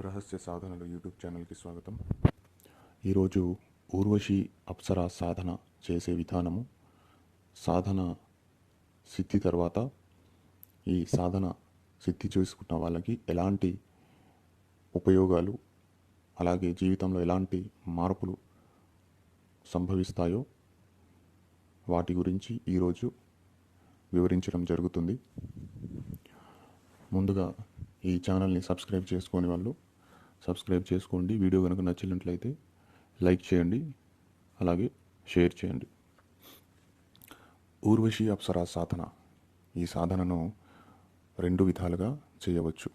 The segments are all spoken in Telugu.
రహస్య సాధనలు యూట్యూబ్ ఛానల్కి స్వాగతం. ఈరోజు ఊర్వశి అప్సర సాధన చేసే విధానము, సాధన సిద్ధి తర్వాత ఈ సాధన సిద్ధి చేసుకున్న వాళ్ళకి ఎలాంటి ఉపయోగాలు, అలాగే జీవితంలో ఎలాంటి మార్పులు సంభవిస్తాయో వాటి గురించి ఈరోజు వివరించడం జరుగుతుంది. ముందుగా ఈ ఛానల్ని సబ్స్క్రైబ్ చేసుకోని వాళ్ళు సబ్స్క్రైబ్ చేసుకోండి. వీడియో కనుక నచ్చినట్లయితే లైక్ చేయండి, అలాగే షేర్ చేయండి. ఊర్వశి అప్సరా సాధన, ఈ సాధనను రెండు విధాలుగా చేయవచ్చు.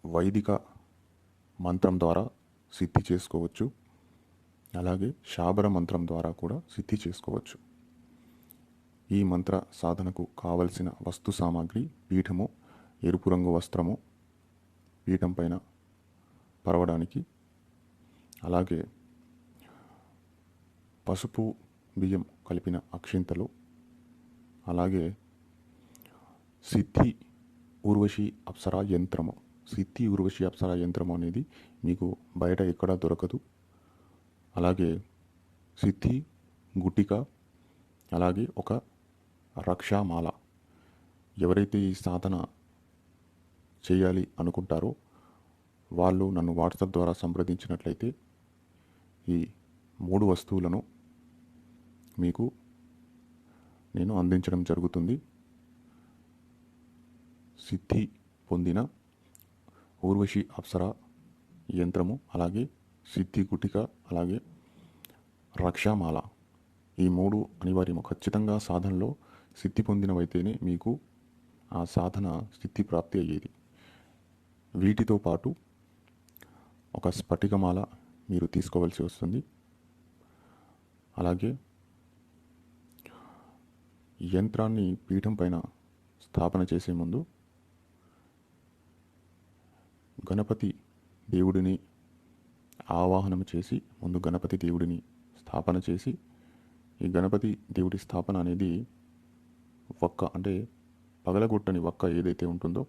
వైదిక మంత్రం ద్వారా సిద్ధి చేసుకోవచ్చు, అలాగే శాబర మంత్రం ద్వారా కూడా సిద్ధి చేసుకోవచ్చు. ఈ మంత్ర సాధనకు కావలసిన వస్తు సామాగ్రి పీఠము, ఎరుపు రంగు వస్త్రము పీఠం పైన పరవడానికి, అలాగే పసుపు బియ్యం కలిపిన అక్షింతలు, అలాగే సిద్ధి ఊర్వశి అప్సరా యంత్రము. సిద్ధి ఊర్వశి అప్సరా యంత్రము అనేది మీకు బయట ఎక్కడా దొరకదు. అలాగే సిద్ధి గుటిక, అలాగే ఒక రక్షామాల. ఎవరైతే ఈ సాధన చేయాలి అనుకుంటారో వాళ్ళు నన్ను వాట్సాప్ ద్వారా సంప్రదించినట్లయితే ఈ 3 వస్తువులను మీకు నేను అందించడం జరుగుతుంది. సిద్ధి పొందిన ఊర్వశి అప్సరా యంత్రము, అలాగే సిద్ధి గుటిక, అలాగే రక్షామాల. ఈ 3 అనివార్యము. ఖచ్చితంగా సాధనలో సిద్ధి పొందినవైతేనే మీకు ఆ సాధన సిద్ధి ప్రాప్తి అయ్యేది. వీటితో పాటు ఒక స్ఫటికమాల మీరు తీసుకోవాల్సి వస్తుంది. అలాగే యంత్రాన్ని పీఠం పైన స్థాపన చేసే ముందు గణపతి దేవుడిని ఆవాహనం చేసి, ముందు గణపతి దేవుడిని స్థాపన చేసి, ఈ గణపతి దేవుడి స్థాపన అనేది వక్క, అంటే పగలగొట్టని వక్క ఏదైతే ఉంటుందో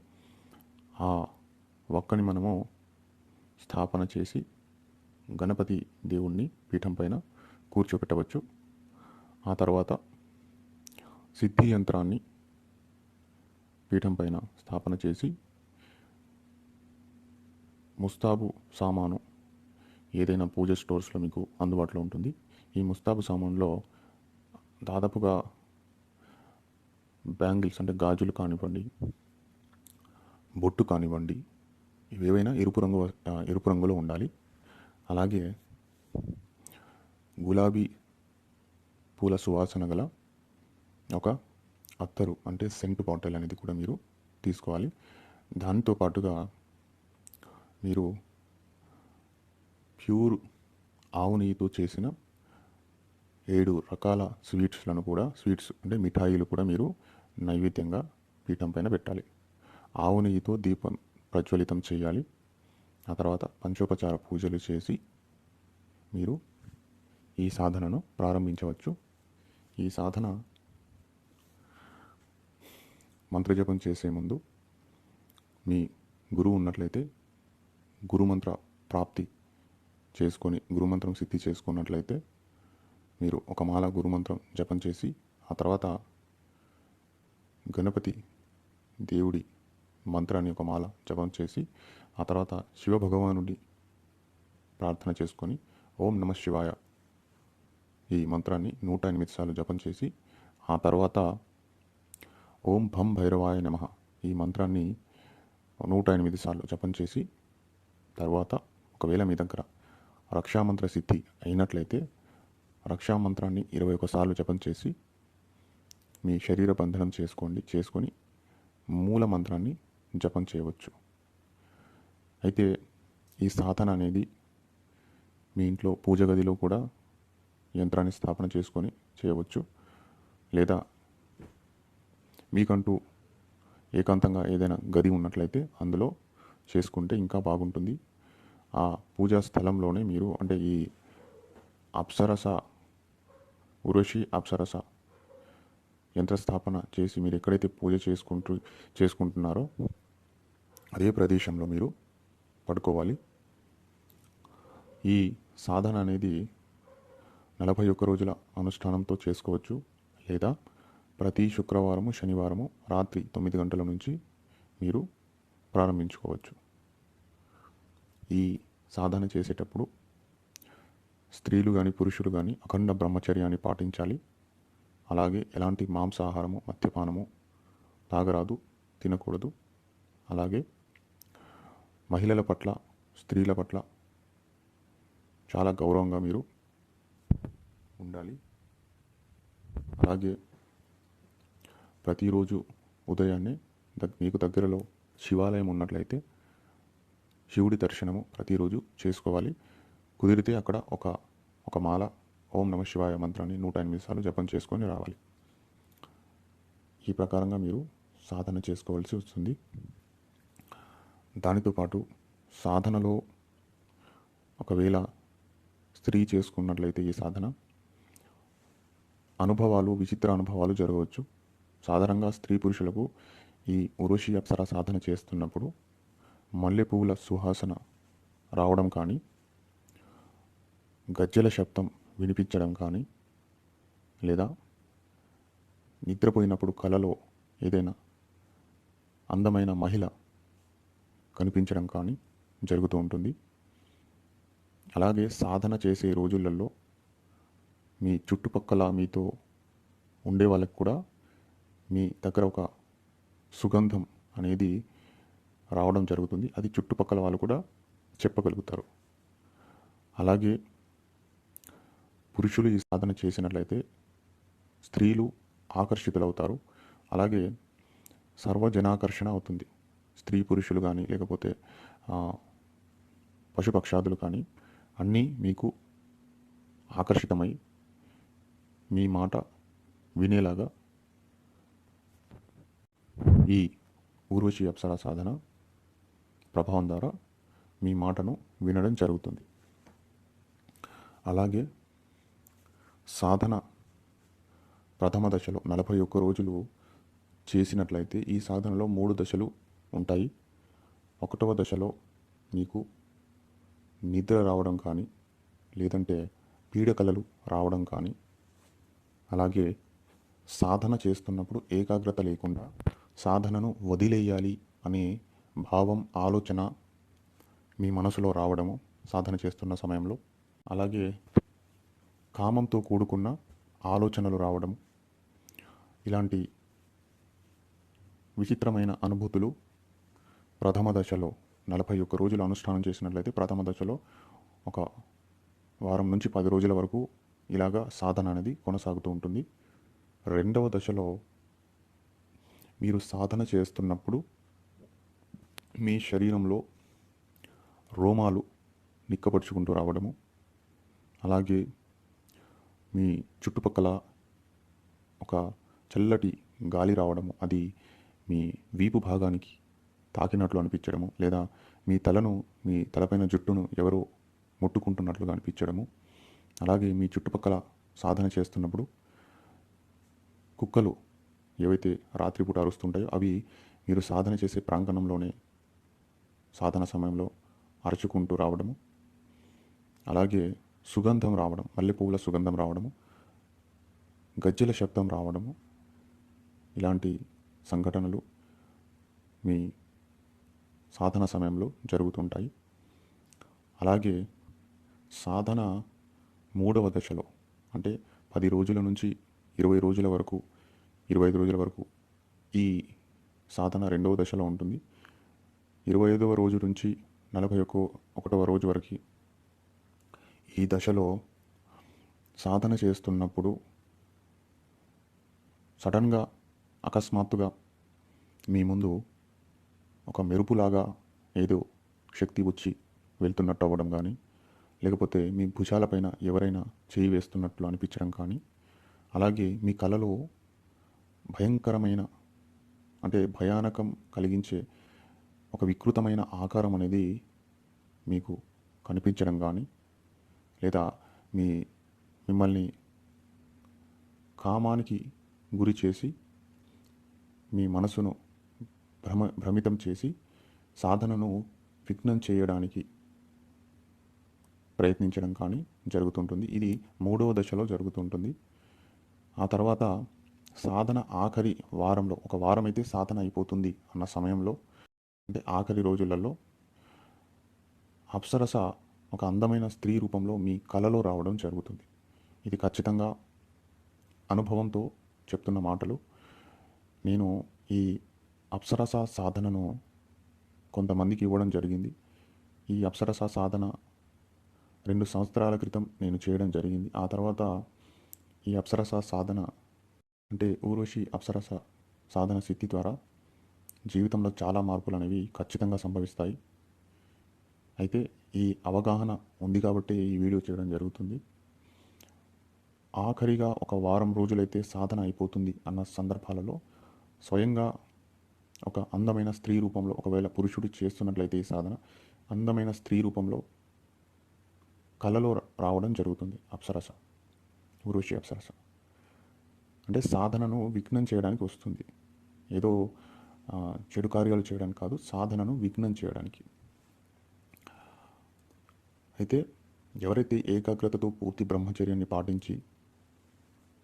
ఆ వక్కని మనము స్థాపన చేసి గణపతి దేవుణ్ణి పీఠం పైన కూర్చోపెట్టవచ్చు. ఆ తర్వాత సిద్ధి యంత్రాన్ని పీఠం పైన స్థాపన చేసి ముస్తాబు సామాను ఏదైనా పూజ స్టోర్స్లో మీకు అందుబాటులో ఉంటుంది. ఈ ముస్తాబు సామాన్లో దాదాపుగా బ్యాంగిల్స్, అంటే గాజులు కానివ్వండి, బొట్టు కానివ్వండి, ఇవేవైనా ఎరుపు రంగులో ఉండాలి. అలాగే గులాబీ పూల సువాసన గల ఒక అత్తరు, అంటే సెంటు బాటిల్ అనేది కూడా మీరు తీసుకోవాలి. దాంతో పాటుగా మీరు ప్యూర్ ఆవు నెయ్యితో చేసిన 7 రకాల స్వీట్స్ అంటే మిఠాయిలు కూడా మీరు నైవేద్యంగా పీఠం పైన పెట్టాలి. ఆవు నెయ్యితో దీపం ప్రజ్వలితం చేయాలి. ఆ తర్వాత పంచోపచార పూజలు చేసి మీరు ఈ సాధనను ప్రారంభించవచ్చు. ఈ సాధన మంత్రజపం చేసే ముందు మీ గురువు ఉన్నట్లయితే గురుమంత్ర ప్రాప్తి చేసుకొని, గురుమంత్రం సిద్ధి చేసుకున్నట్లయితే మీరు ఒక మాల గురుమంత్రం జపం చేసి, ఆ తర్వాత గణపతి దేవుడి మంత్రాన్ని ఒక మాల జపం చేసి, ఆ తర్వాత శివభగవానుడి ప్రార్థన చేసుకొని ఓం నమః శివాయ ఈ మంత్రాన్ని 108 సార్లు జపం చేసి, ఆ తర్వాత ఓం భం భైరవాయ నమః ఈ మంత్రాన్ని 108 సార్లు జపం చేసి, తర్వాత ఒకవేళ మీ దగ్గర రక్షామంత్ర సిద్ధి అయినట్లయితే రక్షామంత్రాన్ని 21 సార్లు జపం చేసి మీ శరీర బంధనం చేసుకొని మూల మంత్రాన్ని జపం చేయవచ్చు. అయితే ఈ సాధన అనేది మీ ఇంట్లో పూజ గదిలో కూడా యంత్రాన్ని స్థాపన చేసుకొని చేయవచ్చు, లేదా మీకంటూ ఏకాంతంగా ఏదైనా గది ఉన్నట్లయితే అందులో చేసుకుంటే ఇంకా బాగుంటుంది. ఆ పూజా స్థలంలోనే మీరు, అంటే ఈ అప్సరస ఊర్వశి అప్సరస యంత్రస్థాపన చేసి మీరు ఎక్కడైతే పూజ చేసుకుంటున్నారో అదే ప్రదేశంలో మీరు పడుకోవాలి. ఈ సాధన అనేది 41 రోజుల అనుష్ఠానంతో చేసుకోవచ్చు, లేదా ప్రతి శుక్రవారము శనివారము రాత్రి 9 గంటల నుంచి మీరు ప్రారంభించుకోవచ్చు. ఈ సాధన చేసేటప్పుడు స్త్రీలు కానీ పురుషులు కానీ అఖండ బ్రహ్మచర్యాన్ని పాటించాలి. అలాగే ఎలాంటి మాంసాహారము మద్యపానము తాగరాదు, తినకూడదు. అలాగే మహిళల పట్ల స్త్రీల పట్ల చాలా గౌరవంగా మీరు ఉండాలి. అలాగే ప్రతిరోజు ఉదయాన్నే మీకు దగ్గరలో శివాలయం ఉన్నట్లయితే శివుడి దర్శనము ప్రతిరోజు చేసుకోవాలి. కుదిరితే అక్కడ ఒక మాల ఓం నమ శివాయ మంత్రాన్ని 108 సార్లు జపం చేసుకొని రావాలి. ఈ ప్రకారంగా మీరు సాధన చేసుకోవాల్సి వస్తుంది. దానితో పాటు సాధనలో ఒకవేళ స్త్రీ చేసుకున్నట్లయితే ఈ సాధన విచిత్ర అనుభవాలు జరగవచ్చు. సాధారణంగా స్త్రీ పురుషులకు ఈ ఉర్వశి అప్సర సాధన చేస్తున్నప్పుడు మల్లెపూల సువాసన రావడం కానీ, గజ్జెల శబ్దం వినిపించడం కానీ, లేదా నిద్రపోయినప్పుడు కలలో ఏదైనా అందమైన మహిళ కనిపించడం కానీ జరుగుతూ ఉంటుంది. అలాగే సాధన చేసే రోజులలో మీ చుట్టుపక్కల మీతో ఉండే వాళ్ళకి కూడా మీ దగ్గర ఒక సుగంధం అనేది రావడం జరుగుతుంది. అది చుట్టుపక్కల వాళ్ళు కూడా చెప్పగలుగుతారు. అలాగే పురుషులు ఈ సాధన చేసినట్లయితే స్త్రీలు ఆకర్షితులవుతారు. అలాగే సర్వజనాకర్షణ అవుతుంది. స్త్రీ పురుషులు కానీ లేకపోతే పశుపక్షాదులు కానీ అన్నీ మీకు ఆకర్షితమై మీ మాట వినేలాగా ఈ ఊర్వశి అప్సర సాధన ప్రభావం ద్వారా మీ మాటను వినడం జరుగుతుంది. అలాగే సాధన ప్రథమ దశలో 41 రోజులు చేసినట్లయితే ఈ సాధనలో 3 దశలు ఉంటాయి. 1వ దశలో మీకు నిద్ర రావడం కానీ, లేదంటే పీడకలలు రావడం కానీ, అలాగే సాధన చేస్తున్నప్పుడు ఏకాగ్రత లేకుండా సాధనను వదిలేయాలి అనే భావం ఆలోచన మీ మనసులో రావడము సాధన చేస్తున్న సమయంలో, అలాగే కామంతో కూడుకున్న ఆలోచనలు రావడం, ఇలాంటి విచిత్రమైన అనుభూతులు ప్రథమ దశలో 41 రోజులు అనుష్ఠానం చేసినట్లయితే ప్రథమ దశలో ఒక వారం నుంచి 10 రోజుల వరకు ఇలాగా సాధన అనేది కొనసాగుతూ ఉంటుంది. రెండవ దశలో మీరు సాధన చేస్తున్నప్పుడు మీ శరీరంలో రోమాలు నిక్కపరుచుకుంటూ రావడము, అలాగే మీ చుట్టుపక్కల ఒక చల్లటి గాలి రావడము, అది మీ వీపు భాగానికి తాకినట్లు అనిపించడము, లేదా మీ తలపైన జుట్టును ఎవరో ముట్టుకుంటున్నట్లుగా అనిపించడము, అలాగే మీ చుట్టుపక్కల సాధన చేస్తున్నప్పుడు కుక్కలు ఏవైతే రాత్రిపూట అరుస్తుంటాయో అవి మీరు సాధన చేసే ప్రాంగణంలోనే సాధన సమయంలో అరుచుకుంటూ రావడము, అలాగే సుగంధం రావడం, మల్లెపూల సుగంధం రావడము, గజ్జెల శబ్దం రావడము, ఇలాంటి సంఘటనలు మీ సాధన సమయంలో జరుగుతుంటాయి. అలాగే సాధన 3వ దశలో అంటే 10 రోజుల నుంచి 20 రోజుల వరకు 25 రోజుల వరకు ఈ సాధన 2వ దశలో ఉంటుంది. 25వ రోజు నుంచి 41వ రోజు వరకు ఈ దశలో సాధన చేస్తున్నప్పుడు సడన్గా అకస్మాత్తుగా మీ ముందు ఒక మెరుపులాగా ఏదో శక్తి వచ్చి వెళ్తున్నట్టు అవ్వడం కానీ, లేకపోతే మీ భుజాలపైన ఎవరైనా చేయి వేస్తున్నట్లు అనిపించడం కానీ, అలాగే మీ కలలో భయంకరమైన అంటే భయానకం కలిగించే ఒక వికృతమైన ఆకారం అనేది మీకు కనిపించడం కానీ, లేదా మిమ్మల్ని కామానికి గురి చేసి మీ మనసును భ్రమితం చేసి సాధనను విఘ్నం చేయడానికి ప్రయత్నించడం కానీ జరుగుతుంటుంది. ఇది 3వ దశలో జరుగుతుంటుంది. ఆ తర్వాత సాధన ఆఖరి వారంలో, ఒక వారం అయితే సాధన అయిపోతుంది అన్న సమయంలో, అంటే ఆఖరి రోజులలో అప్సరస ఒక అందమైన స్త్రీ రూపంలో మీ కలలో రావడం జరుగుతుంది. ఇది ఖచ్చితంగా అనుభవంతో చెప్తున్న మాటలు. నేను ఈ అప్సరస సాధనను కొంతమందికి ఇవ్వడం జరిగింది. ఈ అప్సరస సాధన 2 సంవత్సరాల క్రితం నేను చేయడం జరిగింది. ఆ తర్వాత ఈ అప్సరస సాధన అంటే ఊర్వశి అప్సరస సాధన సిద్ధి ద్వారా జీవితంలో చాలా మార్పులు అనేవి ఖచ్చితంగా సంభవిస్తాయి. అయితే ఈ అవగాహన ఉంది కాబట్టి ఈ వీడియో చేయడం జరుగుతుంది. ఆఖరిగా ఒక వారం రోజులైతే సాధన అయిపోతుంది అన్న సందర్భాలలో స్వయంగా ఒక అందమైన స్త్రీ రూపంలో, ఒకవేళ పురుషుడు చేస్తున్నట్లయితే ఈ సాధన అందమైన స్త్రీ రూపంలో కలలో రావడం జరుగుతుంది అప్సరస, ఊర్వశి అప్సరస. అంటే సాధనను విఘ్నం చేయడానికి వస్తుంది. ఏదో చెడు కార్యాలు చేయడానికి కాదు, సాధనను విఘ్నం చేయడానికి. అయితే ఎవరైతే ఏకాగ్రతతో పూర్తి బ్రహ్మచర్యాన్ని పాటించి,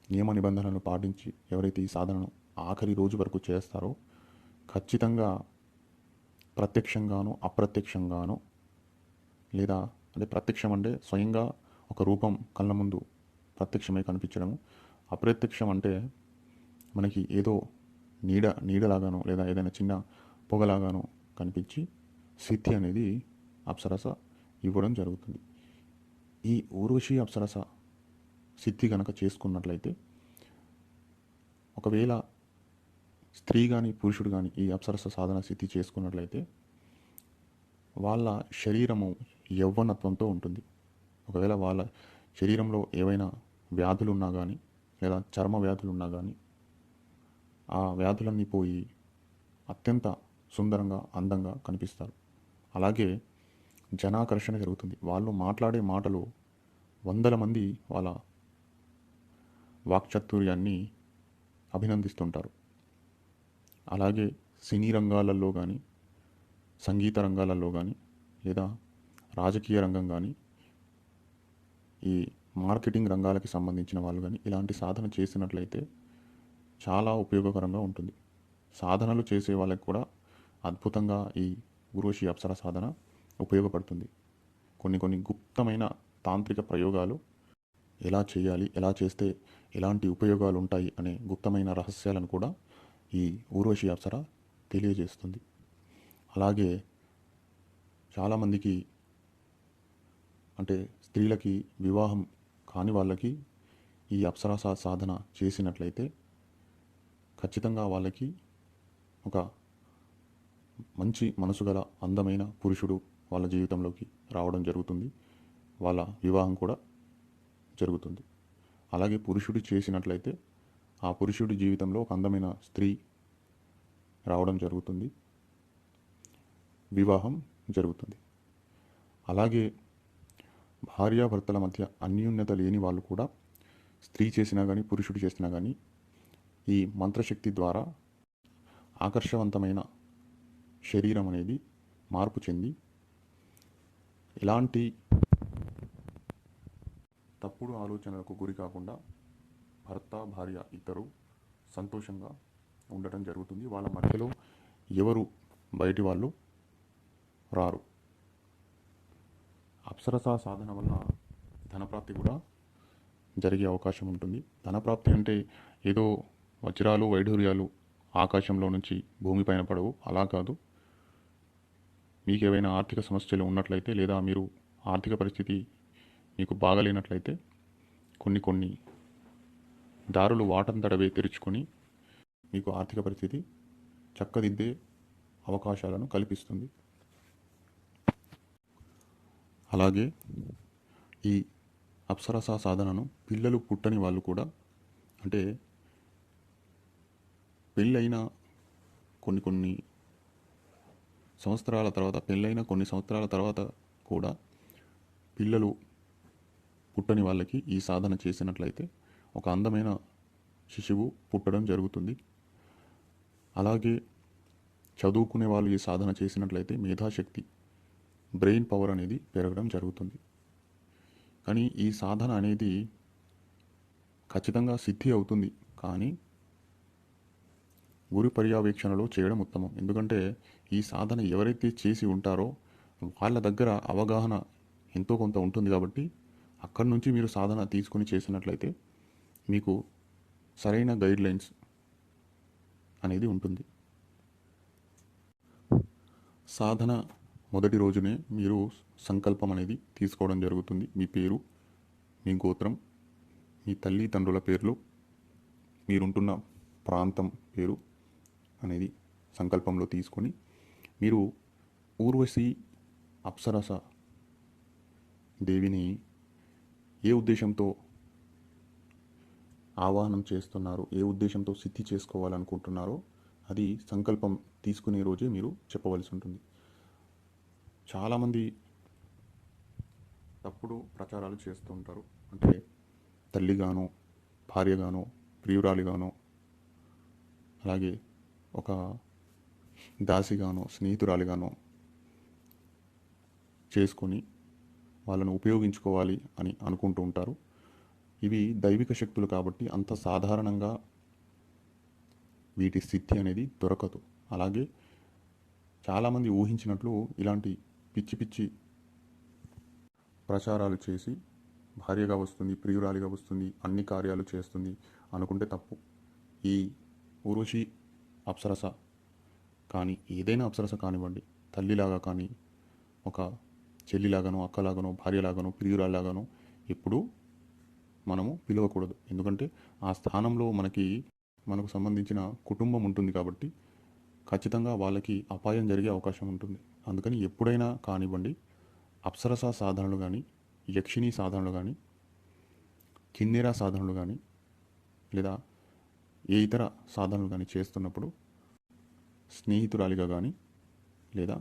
నియమ నిబంధనలను పాటించి ఎవరైతే ఈ సాధనను ఆఖరి రోజు వరకు చేస్తారో ఖచ్చితంగా ప్రత్యక్షంగానో అప్రత్యక్షంగానో, లేదా అంటే ప్రత్యక్షం అంటే స్వయంగా ఒక రూపం కళ్ళ ముందు ప్రత్యక్షమై కనిపించడము, అప్రత్యక్షం అంటే మనకి ఏదో నీడలాగానో లేదా ఏదైనా చిన్న పొగలాగానో కనిపించి సిద్ధి అనేది అప్సరస ఇవ్వడం జరుగుతుంది. ఈ ఊర్వశి అప్సరస సిద్ధి కనుక చేసుకున్నట్లయితే, ఒకవేళ స్త్రీ కానీ పురుషుడు కానీ ఈ అప్సరస సాధన సిద్ధి చేసుకున్నట్లయితే వాళ్ళ శరీరము యవ్వనత్వంతో ఉంటుంది. ఒకవేళ వాళ్ళ శరీరంలో ఏవైనా వ్యాధులు ఉన్నా కానీ, లేదా చర్మ వ్యాధులు ఉన్నా కానీ, ఆ వ్యాధులన్నీ పోయి అత్యంత సుందరంగా, అందంగా కనిపిస్తారు. అలాగే జనాకర్షణ జరుగుతుంది. వాళ్ళు మాట్లాడే మాటలు 100 మంది వాళ్ళ వాక్చాతుర్యాన్ని అభినందిస్తుంటారు. అలాగే సినీ రంగాలలో కానీ, సంగీత రంగాలలో కానీ, లేదా రాజకీయ రంగం కానీ, ఈ మార్కెటింగ్ రంగాలకి సంబంధించిన వాళ్ళు కానీ ఇలాంటి సాధన చేసినట్లయితే చాలా ఉపయోగకరంగా ఉంటుంది. సాధనలు చేసే వాళ్ళకి కూడా అద్భుతంగా ఈ ఊర్వశి అప్సర సాధన ఉపయోగపడుతుంది. కొన్ని గుప్తమైన తాంత్రిక ప్రయోగాలు ఎలా చేయాలి, ఎలా చేస్తే ఎలాంటి ఉపయోగాలు ఉంటాయి అనే గుప్తమైన రహస్యాలను కూడా ఈ ఊర్వశి అప్సర తెలియజేస్తుంది. అలాగే చాలామందికి, అంటే స్త్రీలకి వివాహం కాని వాళ్ళకి ఈ అప్సరస సాధన చేసినట్లయితే ఖచ్చితంగా వాళ్ళకి ఒక మంచి మనసు గల అందమైన పురుషుడు వాళ్ళ జీవితంలోకి రావడం జరుగుతుంది. వాళ్ళ వివాహం కూడా జరుగుతుంది. అలాగే పురుషుడు చేసినట్లయితే ఆ పురుషుడి జీవితంలో ఒక అందమైన స్త్రీ రావడం జరుగుతుంది, వివాహం జరుగుతుంది. అలాగే భార్యాభర్తల మధ్య అన్యోన్యత లేని వాళ్ళు కూడా స్త్రీ చేసినా కానీ పురుషుడు చేసినా కానీ ఈ మంత్రశక్తి ద్వారా ఆకర్షవంతమైన శరీరం అనేది మార్పు చెంది ఎలాంటి తప్పుడు ఆలోచనలకు గురి కాకుండా భర్త భార్య ఇద్దరు సంతోషంగా ఉండటం జరుగుతుంది. వాళ్ళ మధ్యలో ఎవరు బయటి వాళ్ళు రారు. అప్సరస సాధన వల్ల ధనప్రాప్తి కూడా జరిగే అవకాశం ఉంటుంది. ధనప్రాప్తి అంటే ఏదో వజ్రాలు వైఢూర్యాలు ఆకాశంలో నుంచి భూమిపైన పడవు, అలా కాదు. మీకు ఏవైనా ఆర్థిక సమస్యలు ఉన్నట్లయితే, లేదా మీరు ఆర్థిక పరిస్థితి మీకు బాగలేనట్లయితే కొన్ని దారులు వాటంతటవే తెరుచుకొని మీకు ఆర్థిక పరిస్థితి చక్కదిద్దే అవకాశాలను కల్పిస్తుంది. అలాగే ఈ అప్సరస సాధనను పిల్లలు పుట్టని వాళ్ళు కూడా, అంటే పెళ్ళైన కొన్ని సంవత్సరాల తర్వాత, పెళ్ళైన కొన్ని సంవత్సరాల తర్వాత కూడా పిల్లలు పుట్టని వాళ్ళకి ఈ సాధన చేసినట్లయితే ఒక అందమైన శిశువు పుట్టడం జరుగుతుంది. అలాగే చదువుకునే వాళ్ళు ఈ సాధన చేసినట్లయితే మేధాశక్తి, బ్రెయిన్ పవర్ అనేది పెరగడం జరుగుతుంది. కానీ ఈ సాధన అనేది ఖచ్చితంగా సిద్ధి అవుతుంది, కానీ గురు పర్యవేక్షణలో చేయడం ఉత్తమం. ఎందుకంటే ఈ సాధన ఎవరైతే చేసి ఉంటారో వాళ్ళ దగ్గర అవగాహన ఎంతో కొంత ఉంటుంది కాబట్టి అక్కడి నుంచి మీరు సాధన తీసుకొని చేసినట్లయితే మీకు సరైన గైడ్లైన్స్ అనేది ఉంటుంది. సాధన మొదటి రోజునే మీరు సంకల్పం అనేది తీసుకోవడం జరుగుతుంది. మీ పేరు, మీ గోత్రం, మీ తల్లిదండ్రుల పేర్లు, మీరుంటున్న ప్రాంతం పేరు అనేది సంకల్పంలో తీసుకొని మీరు ఊర్వశి అప్సరస దేవిని ఏ ఉద్దేశంతో ఆవాహనం చేస్తున్నారో, ఏ ఉద్దేశంతో సిద్ధి చేసుకోవాలనుకుంటున్నారో అది సంకల్పం తీసుకునే రోజే మీరు చెప్పవలసి ఉంటుంది. చాలామంది తప్పుడు ప్రచారాలు చేస్తూ ఉంటారు. అంటే తల్లిగానో, భార్యగానో, ప్రియురాలిగానో, అలాగే ఒక దాసిగానో, స్నేహితురాలిగానో చేసుకొని వాళ్ళను ఉపయోగించుకోవాలి అని అనుకుంటూ ఉంటారు. ఇవి దైవిక శక్తులు కాబట్టి అంత సాధారణంగా వీటి సిద్ధి అనేది దొరకదు. అలాగే చాలామంది ఊహించినట్లు ఇలాంటి పిచ్చి పిచ్చి ప్రచారాలు చేసి భార్యగా వస్తుంది, ప్రియురాలిగా వస్తుంది, అన్ని కార్యాలు చేస్తుంది అనుకుంటే తప్పు. ఈ ఊర్వశి అప్సరస కానీ ఏదైనా అప్సరస కానివ్వండి, తల్లిలాగా కానీ, ఒక చెల్లిలాగానో, అక్కలాగానో, భార్యలాగానో, ప్రియురాలిలాగానో ఎప్పుడూ మనము పిలవకూడదు. ఎందుకంటే ఆ స్థానంలో మనకు సంబంధించిన కుటుంబం ఉంటుంది కాబట్టి ఖచ్చితంగా వాళ్ళకి అపాయం జరిగే అవకాశం ఉంటుంది. అందుకని ఎప్పుడైనా కానివ్వండి, అప్సరస సాధనలు కానీ, యక్షిణీ సాధనలు కానీ, కిన్నెర సాధనలు కానీ, లేదా ఏ ఇతర సాధనలు కానీ చేస్తున్నప్పుడు స్నేహితురాలిగా కానీ లేదా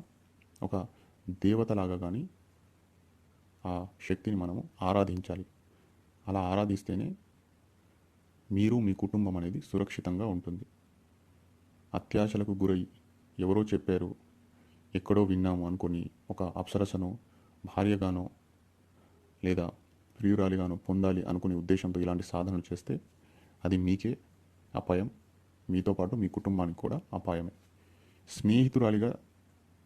ఒక దేవతలాగా కానీ ఆ శక్తిని మనము ఆరాధించాలి. అలా ఆరాధిస్తేనే మీరు, మీ కుటుంబం అనేది సురక్షితంగా ఉంటుంది. అత్యాశలకు గురై ఎవరో చెప్పారు, ఎక్కడో విన్నాము అనుకొని ఒక అప్సరసను భార్యగానో లేదా ప్రియురాలిగానో పొందాలి అనుకునే ఉద్దేశంతో ఇలాంటి సాధనలు చేస్తే అది మీకే అపాయం, మీతో పాటు మీ కుటుంబానికి కూడా అపాయమే. స్నేహితురాలిగా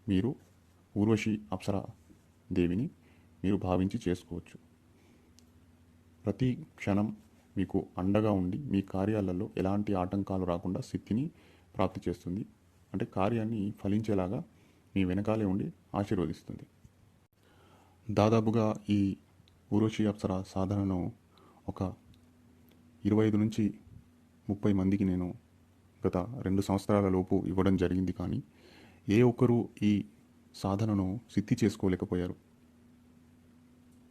మీరు ఊర్వశి అప్సర దేవిని మీరు భావించి చేసుకోవచ్చు. ప్రతి క్షణం మీకు అండగా ఉండి మీ కార్యాలలో ఎలాంటి ఆటంకాలు రాకుండా సిద్ధిని ప్రాప్తి చేస్తుంది. అంటే కార్యాన్ని ఫలించేలాగా మీ వెనకాలే ఉండి ఆశీర్వదిస్తుంది. దాదాపుగా ఈ ఊర్వశి అప్సర సాధనను ఒక 25 నుంచి 30 మందికి నేను గత 2 సంవత్సరాల లోపు ఇవ్వడం జరిగింది. కానీ ఏ ఒక్కరూ ఈ సాధనను సిద్ధి చేసుకోలేకపోయారు.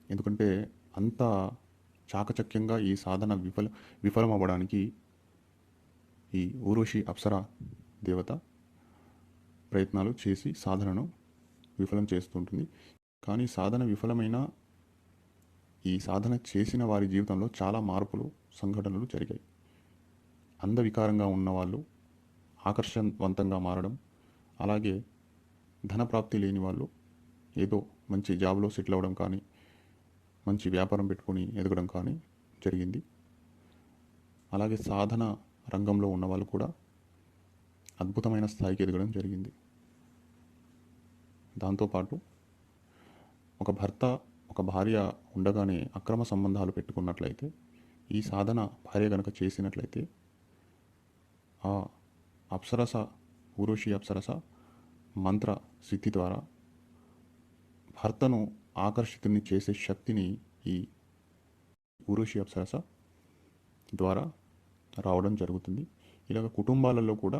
ఎందుకంటే అంత చాకచక్యంగా ఈ సాధన విఫలమవ్వడానికి ఈ ఊర్వశి అప్సర దేవత ప్రయత్నాలు చేసి సాధనను విఫలం చేస్తుంటుంది. కానీ సాధన విఫలమైన ఈ సాధన చేసిన వారి జీవితంలో చాలా మార్పులు, సంఘటనలు జరిగాయి. అందవికారంగా ఉన్నవాళ్ళు ఆకర్షణవంతంగా మారడం, అలాగే ధనప్రాప్తి లేని వాళ్ళు ఏదో మంచి జాబ్లో సెటిల్ అవ్వడం కానీ, మంచి వ్యాపారం పెట్టుకొని ఎదగడం కానీ జరిగింది. అలాగే సాధన రంగంలో ఉన్న వాళ్ళు కూడా అద్భుతమైన స్థాయికి ఎదగడం జరిగింది. దాంతోపాటు ఒక భర్త, ఒక భార్య ఉండగానే అక్రమ సంబంధాలు పెట్టుకున్నట్లయితే ఈ సాధన భార్య గనక చేసినట్లయితే ఆ అప్సరస, ఊర్వశి అప్సరస మంత్ర సిద్ధి ద్వారా భర్తను ఆకర్షితుని చేసే శక్తిని ఈ ఊర్వశి అప్సరస ద్వారా రావడం జరుగుతుంది. ఇలాగ కుటుంబాలలో కూడా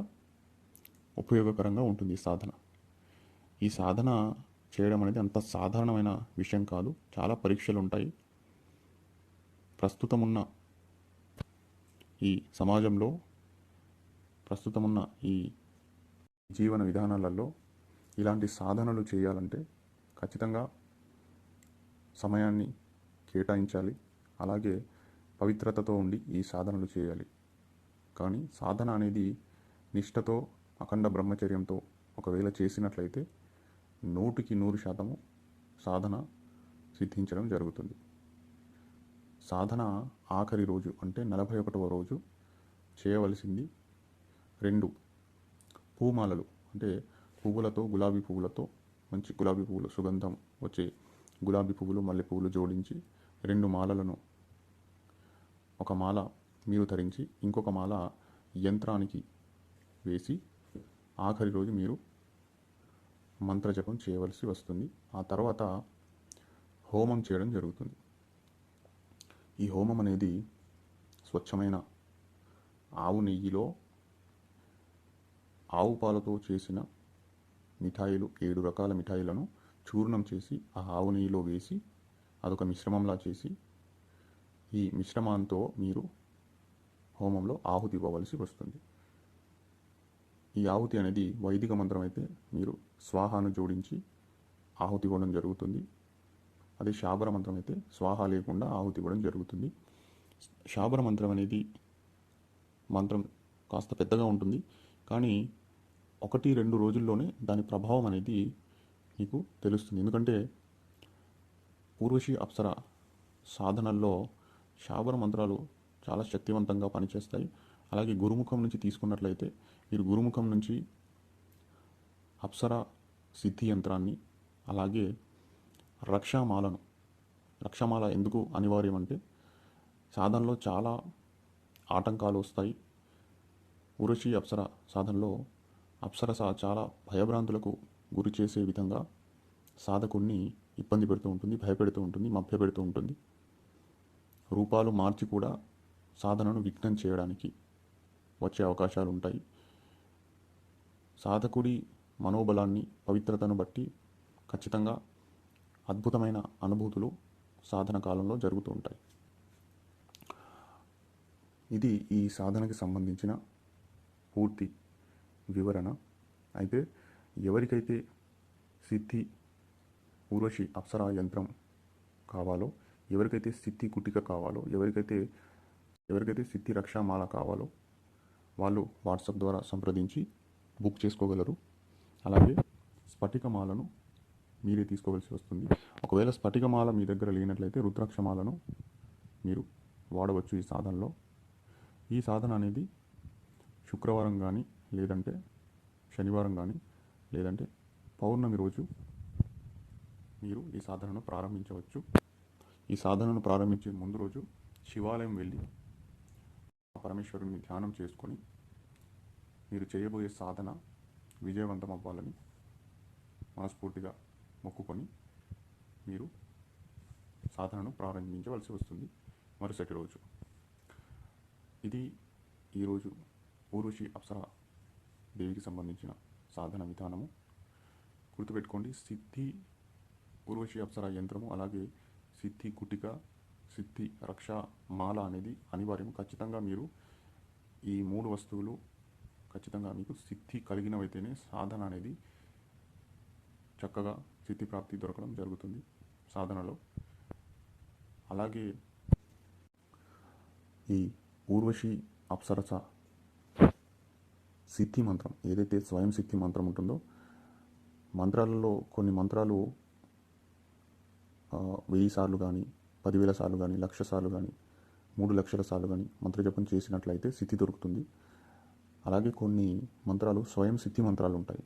ఉపయోగకరంగా ఉంటుంది ఈ సాధన. ఈ సాధన చేయడం అనేది అంత సాధారణమైన విషయం కాదు. చాలా పరీక్షలు ఉంటాయి. ప్రస్తుతమున్న ఈ సమాజంలో, ప్రస్తుతమున్న ఈ జీవన విధానాలలో ఇలాంటి సాధనలు చేయాలంటే ఖచ్చితంగా సమయాన్ని కేటాయించాలి. అలాగే పవిత్రతతో ఉండి ఈ సాధనలు చేయాలి. కానీ సాధన అనేది నిష్ఠతో, అఖండ బ్రహ్మచర్యంతో ఒకవేళ చేసినట్లయితే 100% సాధన సిద్ధించడం జరుగుతుంది. సాధన ఆఖరి రోజు అంటే 41వ రోజు చేయవలసింది 2 పూమాలలు, అంటే పువ్వులతో, గులాబీ పువ్వులతో, మంచి గులాబీ పువ్వులు, సుగంధం వచ్చే గులాబీ పువ్వులు, మల్లె పువ్వులు జోడించి 2 మాలలను, ఒక మాల మీరు ధరించి ఇంకొక మాల యంత్రానికి వేసి ఆఖరి రోజు మీరు మంత్రజపం చేయవలసి వస్తుంది. ఆ తర్వాత హోమం చేయడం జరుగుతుంది. ఈ హోమం అనేది స్వచ్ఛమైన ఆవు నెయ్యిలో ఆవు పాలతో చేసిన మిఠాయిలు, 7 రకాల మిఠాయిలను చూర్ణం చేసి ఆ ఆవు నెయ్యిలో వేసి అదొక మిశ్రమంలా చేసి ఈ మిశ్రమంతో మీరు హోమంలో ఆహుతి ఇవ్వవలసి వస్తుంది. ఈ ఆహుతి అనేది వైదిక మంత్రం అయితే మీరు స్వాహాను జోడించి ఆహుతి ఇవ్వడం జరుగుతుంది. అదే శాబర మంత్రం అయితే స్వాహ లేకుండా ఆహుతి ఇవ్వడం జరుగుతుంది. శాబర మంత్రం అనేది మంత్రం కాస్త పెద్దగా ఉంటుంది, కానీ 1-2 రోజుల్లోనే దాని ప్రభావం అనేది మీకు తెలుస్తుంది. ఎందుకంటే ఊర్వశి అప్సర సాధనల్లో శాబర మంత్రాలు చాలా శక్తివంతంగా పనిచేస్తాయి. అలాగే గురుముఖం నుంచి తీసుకున్నట్లయితే మీరు గురుముఖం నుంచి అప్సర సిద్ధి యంత్రాన్ని, అలాగే రక్షమాల ఎందుకు అనివార్యం అంటే సాధనలో చాలా ఆటంకాలు వస్తాయి. ఊర్వశి అప్సర సాధనలో అప్సరస చాలా భయభ్రాంతులకు గురి చేసే విధంగా సాధకుడిని ఇబ్బంది పెడుతూ ఉంటుంది, భయపెడుతూ ఉంటుంది, మభ్యపెడుతూ ఉంటుంది. రూపాలు మార్చి కూడా సాధనను విఘ్నం చేయడానికి వచ్చే అవకాశాలు ఉంటాయి. సాధకుడి మనోబలాన్ని, పవిత్రతను బట్టి ఖచ్చితంగా అద్భుతమైన అనుభూతులు సాధన కాలంలో జరుగుతూ ఉంటాయి. ఇది ఈ సాధనకి సంబంధించిన పూర్తి వివరణ. అయితే ఎవరికైతే సిద్ధి ఊర్వశి అప్సరా యంత్రం కావాలో, ఎవరికైతే సిద్ధి కుటిక కావాలో, ఎవరికైతే సిద్ధి రక్షామాల కావాలో వాళ్ళు వాట్సాప్ ద్వారా సంప్రదించి బుక్ చేసుకోగలరు. అలాగే స్ఫటికమాలను మీరే తీసుకోవాల్సి వస్తుంది. ఒకవేళ స్ఫటికమాల మీ దగ్గర లేనట్లయితే రుద్రాక్షమాలను మీరు వాడవచ్చు ఈ సాధనలో. ఈ సాధన అనేది శుక్రవారం కానీ, లేదంటే శనివారం కానీ, లేదంటే పౌర్ణమి రోజు మీరు ఈ సాధనను ప్రారంభించవచ్చు. ఈ సాధనను ప్రారంభించే ముందు రోజు శివాలయం వెళ్ళి పరమేశ్వరుని ధ్యానం చేసుకొని మీరు చేయబోయే సాధన విజయవంతం అవ్వాలని మనస్ఫూర్తిగా మొక్కుకొని మీరు సాధనను ప్రారంభించవలసి వస్తుంది మరుసటి రోజు. ఇది ఈరోజు ఊర్వశి అప్సర దేవికి సంబంధించిన సాధన విధానము. గుర్తుపెట్టుకోండి, సిద్ధి ఊర్వశి అప్సర యంత్రము, అలాగే సిద్ధి కుటిక, సిద్ధి రక్షా మాల అనేది అనివార్యం. ఖచ్చితంగా మీరు ఈ 3 వస్తువులు ఖచ్చితంగా మీకు సిద్ధి కలిగినవైతేనే సాధన అనేది చక్కగా సిద్ధి ప్రాప్తి దొరకడం జరుగుతుంది సాధనలో. అలాగే ఈ ఊర్వశి అప్సరస సిద్ధి మంత్రం ఏదైతే స్వయం సిద్ధి మంత్రం ఉంటుందో, మంత్రాలలో కొన్ని మంత్రాలు 1000 సార్లు కానీ, 10,000 సార్లు కానీ, 1,00,000 సార్లు కానీ, 3,00,000 సార్లు కానీ మంత్రజపం చేసినట్లయితే సిద్ధి దొరుకుతుంది. అలాగే కొన్ని మంత్రాలు స్వయం సిద్ధి మంత్రాలు ఉంటాయి.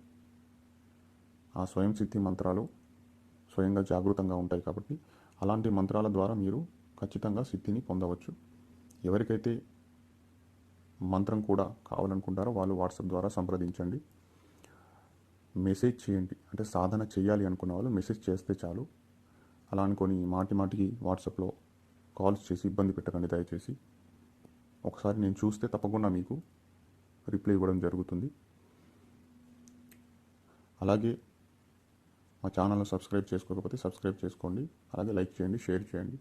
ఆ స్వయం సిద్ధి మంత్రాలు స్వయంగా జాగృతంగా ఉంటాయి కాబట్టి అలాంటి మంత్రాల ద్వారా మీరు ఖచ్చితంగా సిద్ధిని పొందవచ్చు. ఎవరికైతే మంత్రం కూడా కావాలనుకుంటారో వాళ్ళు వాట్సాప్ ద్వారా సంప్రదించండి, మెసేజ్ చేయండి. అంటే సాధన చేయాలి అనుకున్న వాళ్ళు మెసేజ్ చేస్తే చాలు. అలా అనుకొని మాటికి వాట్సాప్లో కాల్స్ చేసి ఇబ్బంది పెట్టకండి దయచేసి. ఒకసారి నేను చూస్తే తప్పకుండా మీకు రిప్లై ఇవ్వడం జరుగుతుంది. అలాగే మా ఛానల్ను సబ్స్క్రైబ్ చేసుకోకపోతే సబ్స్క్రైబ్ చేసుకోండి. అలాగే లైక్ చేయండి, షేర్ చేయండి.